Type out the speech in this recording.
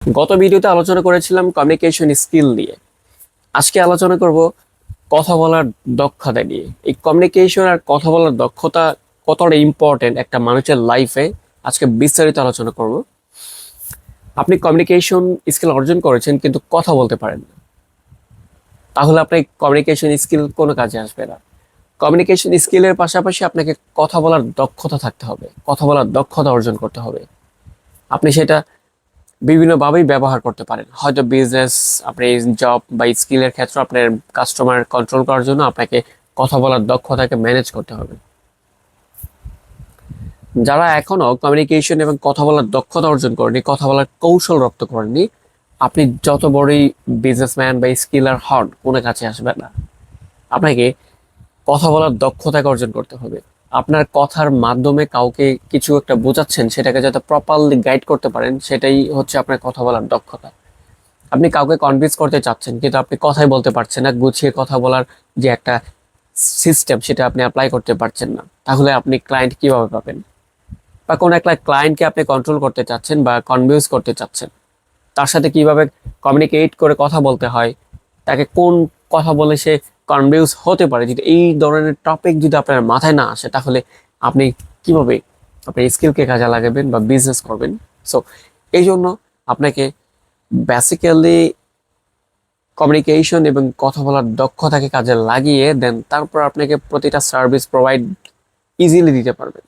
গত ভিডিওতে আলোচনা করেছিলাম কমিউনিকেশন স্কিল নিয়ে। আজকে আলোচনা করব কথা বলার দক্ষতা নিয়ে। এই কমিউনিকেশন আর কথা বলার দক্ষতা কতটা ইম্পর্টেন্ট একটা মানুষের লাইফে, আজকে বিস্তারিত আলোচনা করব। আপনি কমিউনিকেশন স্কিল অর্জন করেছেন কিন্তু কথা বলতে পারেন না, তাহলে আপনার কমিউনিকেশন স্কিল কোনো কাজে আসবে না। কমিউনিকেশন স্কিলের পাশাপাশি আপনাকে কথা বলার দক্ষতা থাকতে হবে, কথা বলার দক্ষতা অর্জন করতে হবে। আপনি সেটা বিভিন্নভাবেই ব্যবহার করতে পারেন। হয়তো বিজনেস, আপনি জব বা স্কিলের ক্ষেত্রে আপনার কাস্টমার কন্ট্রোল করার জন্য আপনাকে কথা বলার দক্ষতাকে ম্যানেজ করতে হবে। যারা এখনো কমিউনিকেশন এবং কথা বলার দক্ষতা অর্জন করেনি, কথা বলার কৌশল রপ্ত করেননি, আপনি যত বড়ই বিজনেসম্যান বা স্কিলার হন, কোনো কাছে আসবে না। আপনাকে কথা বলার দক্ষতাকে অর্জন করতে হবে। আপনার কথার মাধ্যমে কাউকে কিছু একটা বোঝাচ্ছেন, সেটাকে যাতে প্রপারলি গাইড করতে পারেন, সেটাই হচ্ছে আপনার কথা বলার দক্ষতা। আপনি কাউকে কনভিন্স করতে চাচ্ছেন কিন্তু আপনি কথাই বলতে পারছেন না, গুছিয়ে কথা বলার যে একটা সিস্টেম সেটা আপনি অ্যাপ্লাই করতে পারছেন না, তাহলে আপনি ক্লায়েন্ট কিভাবে পাবেন? বা কোন একটা ক্লায়েন্টকে আপনি কন্ট্রোল করতে চাচ্ছেন বা কনভিন্স করতে চাচ্ছেন, তার সাথে কিভাবে কমিউনিকেট করে কথা বলতে হয়, তাকে কোন কথা বলে সে কনভিন্স হতে পারে, যদি এই ধরনের টপিক যদি আপনার মাথায় না আসে, তাহলে আপনি কিভাবে আপনার স্কিলকে কাজে লাগাবেন বা বিজনেস করবেন? সো এই জন্য আপনাকে বেসিক্যালি কমিউনিকেশন এবং কথা বলার দক্ষতাকে কাজে লাগিয়ে দেন, তারপর আপনাকে প্রতিটা সার্ভিস প্রোভাইড ইজিলি দিতে পারবেন।